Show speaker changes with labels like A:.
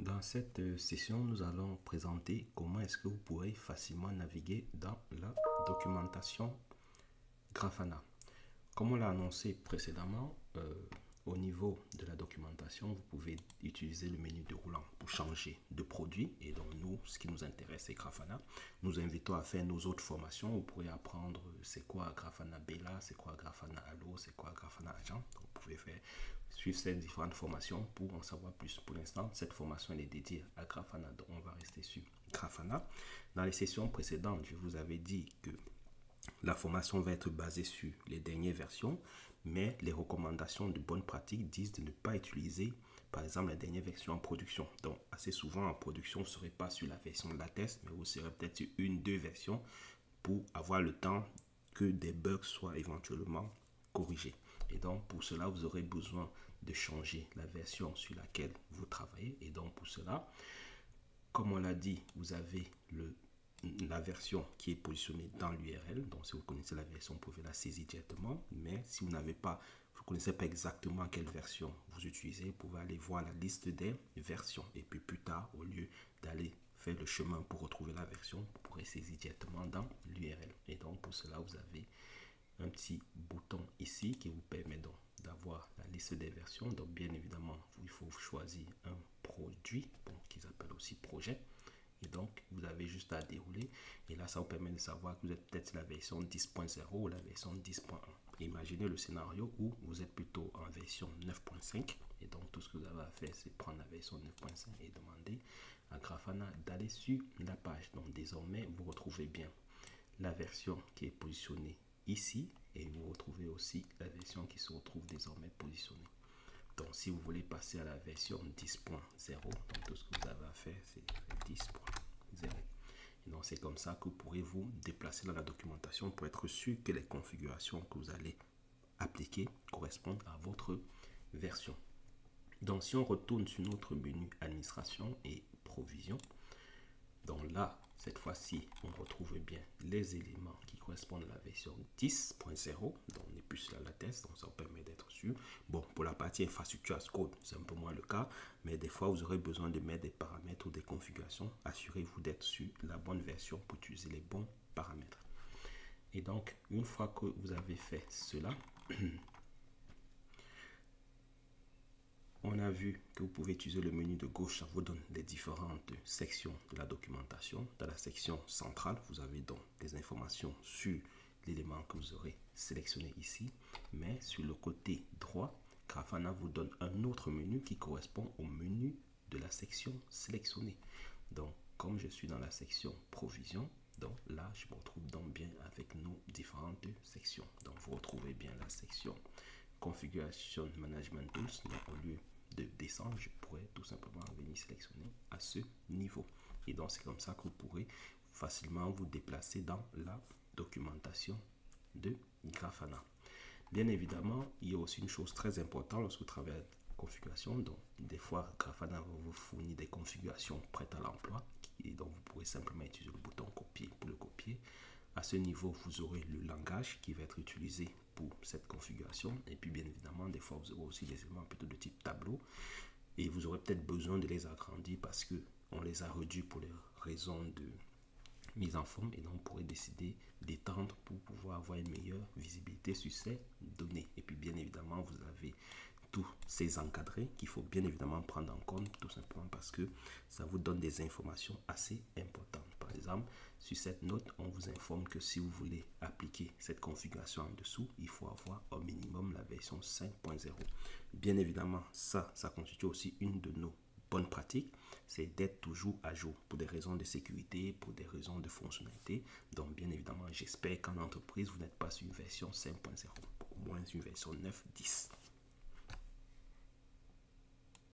A: Dans cette session, nous allons présenter comment est-ce que vous pourrez facilement naviguer dans la documentation Grafana. Comme on l'a annoncé précédemment, au niveau de la documentation, vous pouvez utiliser le menu déroulant pour changer de produit. Et donc nous, ce qui nous intéresse, c'est Grafana. Nous invitons à faire nos autres formations. Vous pourrez apprendre c'est quoi Grafana Bella, c'est quoi Grafana Allo, c'est quoi Grafana Agent. Donc, vous pouvez suivre ces différentes formations pour en savoir plus. Pour l'instant, cette formation elle est dédiée à Grafana. Donc on va rester sur Grafana. Dans les sessions précédentes, je vous avais dit que la formation va être basée sur les dernières versions, mais les recommandations de bonne pratique disent de ne pas utiliser, par exemple, la dernière version en production. Donc, assez souvent, en production, vous ne serez pas sur la version de la test, mais vous serez peut-être sur une, deux versions pour avoir le temps que des bugs soient éventuellement corrigés. Et donc, pour cela, vous aurez besoin de changer la version sur laquelle vous travaillez. Et donc, pour cela, comme on l'a dit, vous avez la version qui est positionnée dans l'URL. Donc, si vous connaissez la version, vous pouvez la saisir directement. Mais si vous n'avez pas, vous ne connaissez pas exactement quelle version vous utilisez, vous pouvez aller voir la liste des versions. Et puis plus tard, au lieu d'aller faire le chemin pour retrouver la version, vous pourrez saisir directement dans l'URL. Et donc, pour cela, vous avez un petit bouton ici qui vous permet donc d'avoir la liste des versions. Donc, bien évidemment, il faut choisir un produit, qu'ils appellent aussi projet. Et donc, vous avez juste à dérouler. Et là, ça vous permet de savoir que vous êtes peut-être la version 10.0 ou la version 10.1. Imaginez le scénario où vous êtes plutôt en version 9.5. Et donc, tout ce que vous avez à faire, c'est prendre la version 9.5 et demander à Grafana d'aller sur la page. Donc, désormais, vous retrouvez bien la version qui est positionnée ici. Et vous retrouvez aussi la version qui se retrouve désormais positionnée. Donc, si vous voulez passer à la version 10.0, donc tout ce que vous avez à faire, c'est 10.0. Et donc, c'est comme ça que vous pourrez vous déplacer dans la documentation pour être sûr que les configurations que vous allez appliquer correspondent à votre version. Donc, si on retourne sur notre menu administration et provision, donc là, cette fois-ci, on retrouve bien les éléments qui correspondent à la version 10.0. Donc, on n'est plus sur la test, donc ça vous permet d'être sûr. Bon, pour la partie infrastructure as code, c'est un peu moins le cas, mais des fois, vous aurez besoin de mettre des paramètres ou des configurations. Assurez-vous d'être sur la bonne version pour utiliser les bons paramètres. Et donc, une fois que vous avez fait cela, on a vu que vous pouvez utiliser le menu de gauche, ça vous donne les différentes sections de la documentation. Dans la section centrale, vous avez donc des informations sur l'élément que vous aurez sélectionné ici. Mais sur le côté droit, Grafana vous donne un autre menu qui correspond au menu de la section sélectionnée. Donc, comme je suis dans la section provision, donc là, je me retrouve donc bien avec nos différentes sections. Donc, vous retrouvez bien la section Configuration Management Tools. Donc, au lieu de descendre, je pourrais tout simplement venir sélectionner à ce niveau. Et donc, c'est comme ça que vous pourrez facilement vous déplacer dans la documentation de Grafana. Bien évidemment, il y a aussi une chose très importante lorsque vous travaillez avec la configuration. Donc, des fois, Grafana va vous fournir des configurations prêtes à l'emploi. Et donc, vous pourrez simplement utiliser le bouton copier pour le copier. À ce niveau, vous aurez le langage qui va être utilisé pour cette configuration. Et puis, bien évidemment, des fois, vous aurez aussi des éléments plutôt de type tableau. Et vous aurez peut-être besoin de les agrandir parce qu'on les a réduits pour les raisons de mise en forme. Et donc, on pourrait décider d'étendre pour pouvoir avoir une meilleure visibilité sur ces données. Et puis, bien évidemment, vous avez tous ces encadrés qu'il faut bien évidemment prendre en compte, tout simplement parce que ça vous donne des informations assez importantes. Par exemple, sur cette note, on vous informe que si vous voulez appliquer cette configuration en dessous, il faut avoir au minimum la version 5.0. Bien évidemment, ça constitue aussi une de nos bonnes pratiques, c'est d'être toujours à jour pour des raisons de sécurité, pour des raisons de fonctionnalité. Donc, bien évidemment, j'espère qu'en entreprise, vous n'êtes pas sur une version 5.0, au moins une version 9.10.